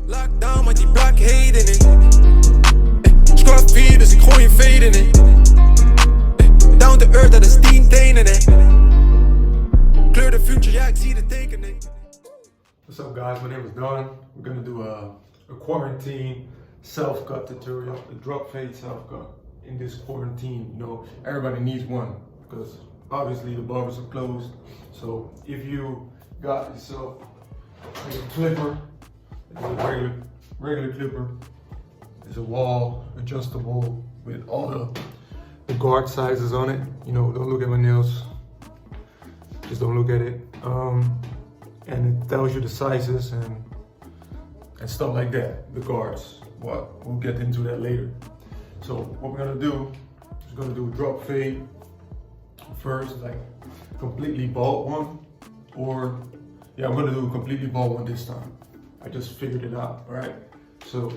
Lockdown met die blackheden in. Squad 4, dus ik gooi een fade in. Down to earth, dat is 10 tenen. Kleur de future, ja ik zie de tekening. What's up guys, my name is Don. We're gonna do a quarantine self-cut tutorial, a drop fade self-cut. In this quarantine, you know, everybody needs one because obviously the barbers are closed. So if you got yourself like a clipper, a regular clipper, it's a Wahl adjustable with all the guard sizes on it. You know, don't look at my nails, just don't look at it. And it tells you the sizes and stuff like that, the guards. Well, we'll get into that later. So what we're gonna do is we're gonna do a drop fade first, like completely bald one, or yeah, I'm gonna do a completely bald one this time. I just figured it out, all right? So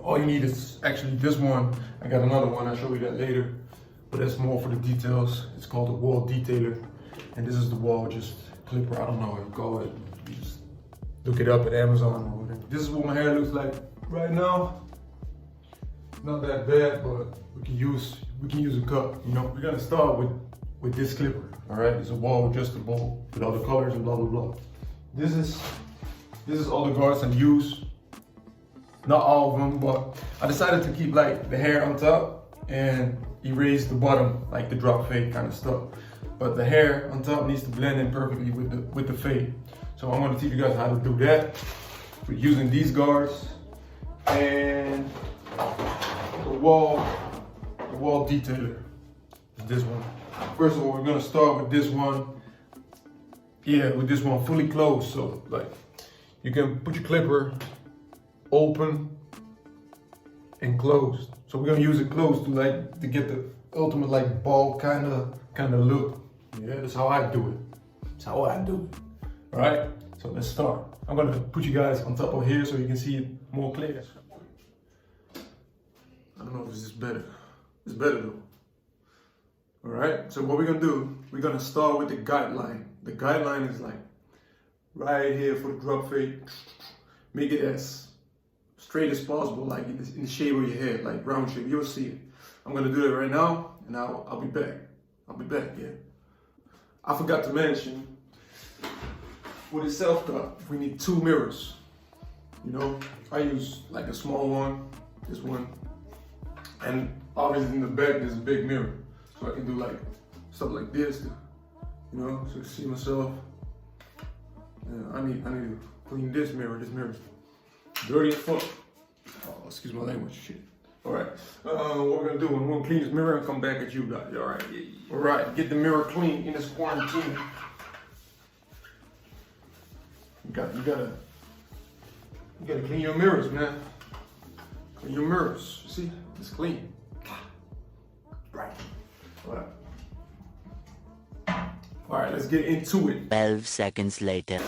all you need is actually this one. I got another one, I'll show you that later, but that's more for the details. It's called the Wahl detailer, and this is the Wahl just clipper. I don't know what you call it. You just look it up at Amazon or whatever. This is what my hair looks like right now. Not that bad, but we can use a cut. You know, we're gonna start with this clipper. All right, it's a Wahl adjustable with all the colors and blah blah blah. This is all the guards I use. Not all of them, but I decided to keep like the hair on top and erase the bottom, like the drop fade kind of stuff. But the hair on top needs to blend in perfectly with the fade. So I'm gonna teach you guys how to do that. We're using these guards and the Wahl detailer is this one. First of all, we're gonna start with this one. Yeah, with this one fully closed. So like you can put your clipper open and closed. So we're gonna use it closed to get the ultimate like bald kind of look. Yeah, that's how I do it. That's how I do it. All right. So let's start. I'm gonna put you guys on top of here so you can see it more clear. I don't know if this is better. It's better though. All right, so what we're gonna do, we're gonna start with the guideline. The guideline is like right here for the drop fade. Make it as straight as possible, like in the shape of your head, like round shape. You'll see it. I'm gonna do that right now, and I'll be back. I'll be back, yeah. I forgot to mention, for the self-cut, we need 2 mirrors. You know, I use like a small one, this one. And obviously in the back there's a big mirror, so I can do like stuff like this, you know, so I can see myself. Yeah, I need to clean this mirror. This mirror's dirty as fuck. Oh, excuse my language, shit. All right, what we're gonna do, we're gonna clean this mirror and come back at you guys. All right, all right, get the mirror clean in this quarantine. You gotta clean your mirrors, man. Clean your mirrors. You see? It's clean. Right. All right, let's get into it. 12 seconds later.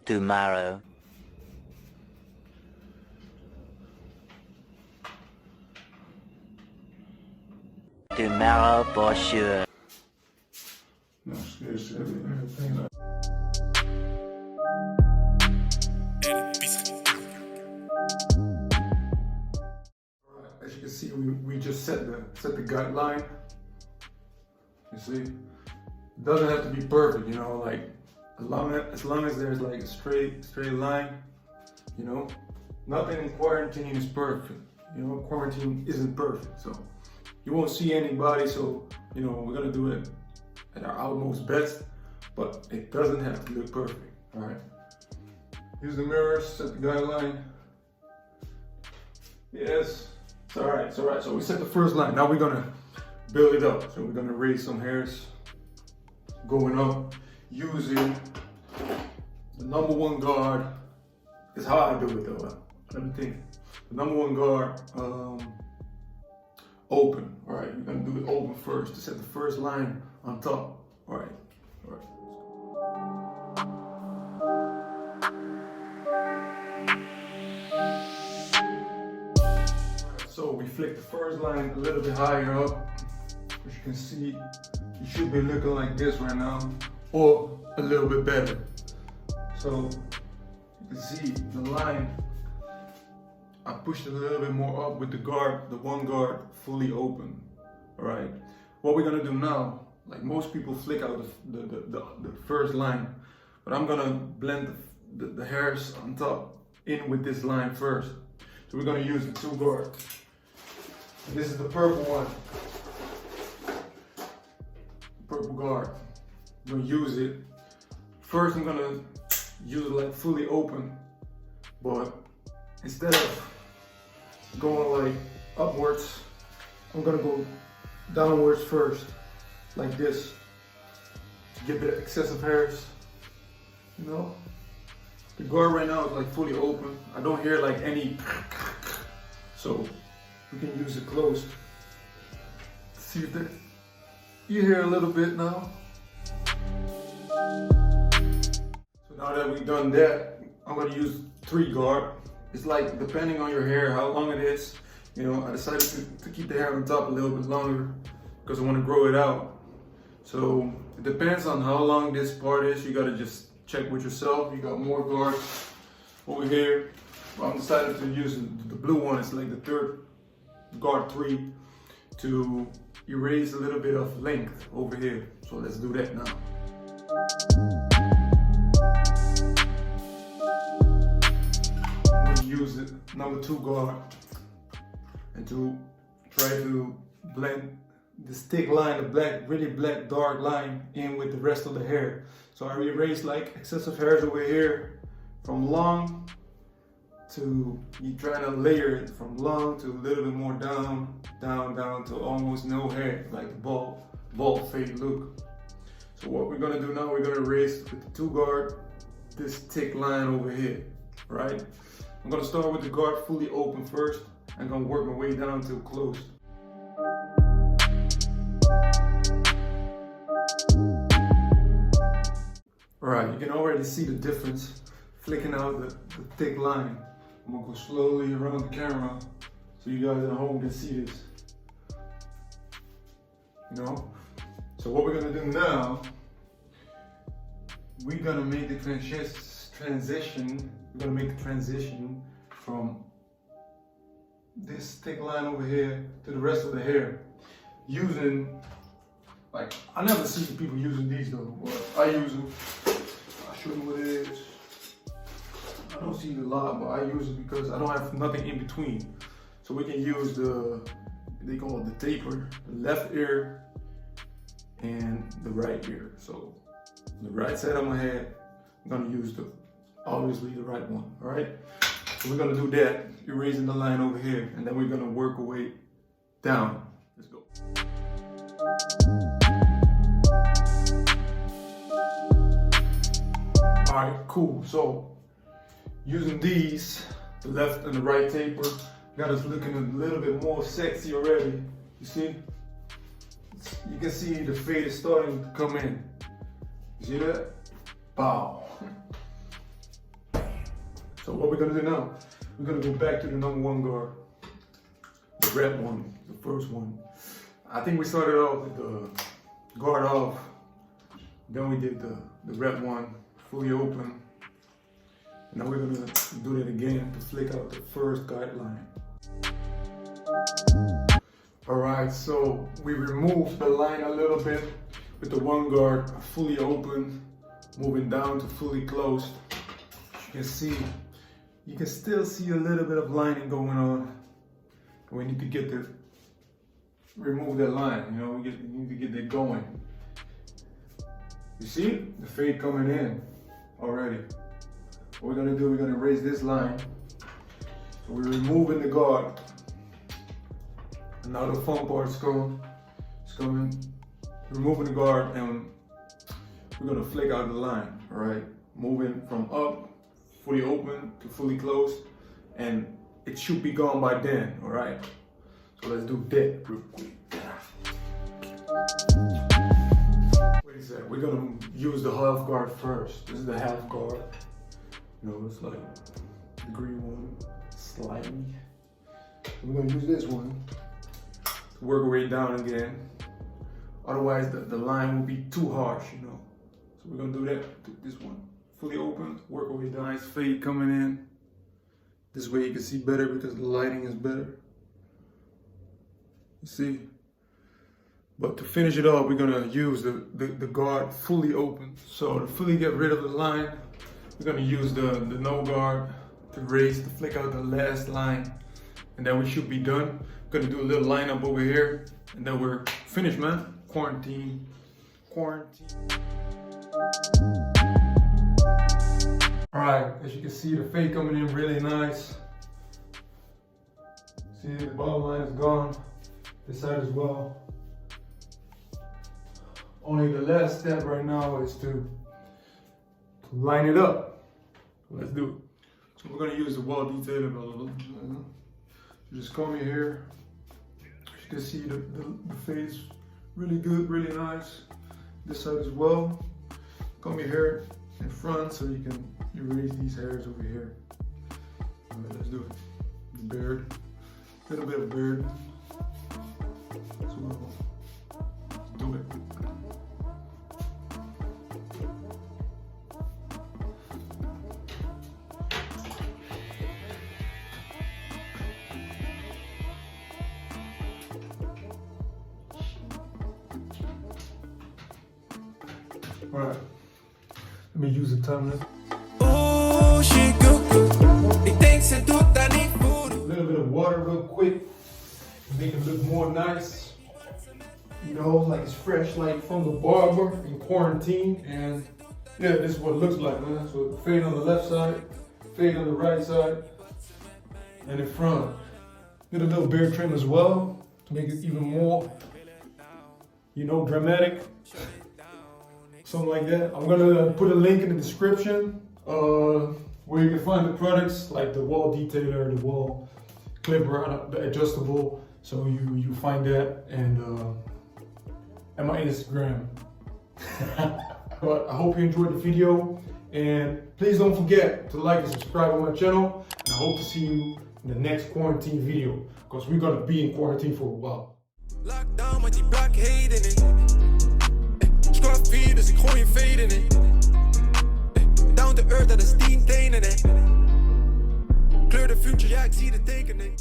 Tomorrow. Tomorrow for sure. No, seriously, everything. Alright, as you can see, we just set the guideline. You see, it doesn't have to be perfect, you know, like as long as there's like a straight line, you know. Nothing in quarantine is perfect. You know, quarantine isn't perfect, so you won't see anybody. So you know, we're gonna do it at our utmost best, but it doesn't have to look perfect. All right. Use the mirrors, set the guideline. Yes, it's all right. It's all right. So we set the first line. Now we're gonna build it up. So we're gonna raise some hairs, going up, using the number 1 guard. Is how I do it though. Let me think. The number 1 guard, open. All right, you're gonna do it open first to set the first line on top. All right, all right. So we flick the first line a little bit higher up. As you can see, you should be looking like this right now, or a little bit better. So you can see the line, I pushed it a little bit more up with the guard, the one guard fully open. All right, what we're gonna do now, like most people flick out the first line, but I'm gonna blend the hairs on top in with this line first. So we're gonna use the two guard. This is the purple one. Purple guard. I'm gonna use it. First I'm gonna use it like fully open, but instead of going like upwards, I'm gonna go downwards first, like this, to get the excessive hairs, you know? The guard right now is like fully open. I don't hear like any, so we can use it closed. See if you hear a little bit now. So now that we've done that, I'm gonna use 3 guard. It's like depending on your hair, how long it is. You know, I decided to keep the hair on top a little bit longer because I want to grow it out. So it depends on how long this part is. You gotta just check with yourself. You got more guards over here. Well, I'm decided to use the blue one. It's like the third guard 3 to erase a little bit of length over here. So let's do that now. I'm gonna use the number 2 guard and to try to blend this thick line, the black, really black dark line in with the rest of the hair. So I erase like excessive hairs over here from long to, you trying to layer it from long to a little bit more down to almost no hair, like bald fade look. So what we're gonna do now, we're gonna erase with the 2 guard this thick line over here, right? I'm gonna start with the guard fully open first. I'm gonna work my way down till closed. Alright, you can already see the difference flicking out the thick line. I'm gonna go slowly around the camera so you guys at home can see this. You know? So what we're gonna do now, we're gonna make the transition. We're gonna make the transition from this thick line over here to the rest of the hair. Using, like, I never see people using these though, but I use them. I'll show you what it is. I don't see it a lot, but I use it because I don't have nothing in between. So we can use they call it the taper, the left ear and the right ear. So the right side of my head, I'm gonna use obviously the right one, all right? So we're gonna do that, erasing the line over here, and then we're gonna work our way down. Let's go. All right, cool. So using these, the left and the right taper, got us looking a little bit more sexy already. You see? You can see the fade is starting to come in. You see that? Bow. So what we're gonna do now, we're gonna go back to the number 1 guard. The red one, the first one. I think we started off with the guard off. Then we did the red one, fully open. Now we're gonna do that again to flick out the first guideline. All right, so we removed the line a little bit with the 1 guard fully open, moving down to fully closed. As you can see, you can still see a little bit of lining going on. We need to remove that line, you know, we need to get that going. You see the fade coming in already. What we're gonna do, we're gonna erase this line. So we're removing the guard. And now the fun part is coming. Removing the guard, and we're gonna flick out the line, all right? Moving from up, fully open to fully closed, and it should be gone by then, all right? So let's do that real quick. Wait a sec, we're gonna use the half guard first. This is the half guard. You know, it's like the green one, slightly. We're gonna use this one to work our way down again. Otherwise, the line will be too harsh, you know. So we're gonna do that. This one fully open, work our way down. Nice fade coming in. This way you can see better because the lighting is better. You see? But to finish it off, we're gonna use the guard fully open. So to fully get rid of the line, we're gonna use the no guard to flick out the last line. And then we should be done. We're gonna do a little lineup over here. And then we're finished, man. Quarantine. All right, as you can see, the fade coming in really nice. See, the bottom line is gone. This side as well. Only the last step right now is to line it up. Let's do it. So we're gonna use the Wahl detailer. You just come in here. As you can see, the fade is really good, really nice. This side as well. Come here in front so you can erase these hairs over here. All right, let's do it. The beard, a little bit of beard. So let's do it. All right, let me use the timeline. Oh, she cuckoo. Ik denk ze doet dat niet voor. A little bit of water real quick to make it look more nice. You know, like it's fresh, like from the barber in quarantine. And yeah, this is what it looks like, man. So fade on the left side, fade on the right side, and in front. Get a little beard trim as well to make it even more, you know, dramatic. Something like that. I'm gonna put a link in the description where you can find the products like the Wahl detailer, the Wahl clipper, the adjustable. So you find that and my Instagram. But I hope you enjoyed the video and please don't forget to like and subscribe on my channel. And I hope to see you in the next quarantine video because we're gonna be in quarantine for a while. Lockdown met die blackheden in. Squad vier, dus ik gooi een fade in. Down to earth, dat is 10 tenen. Kleur de future, ja ik zie de tekening.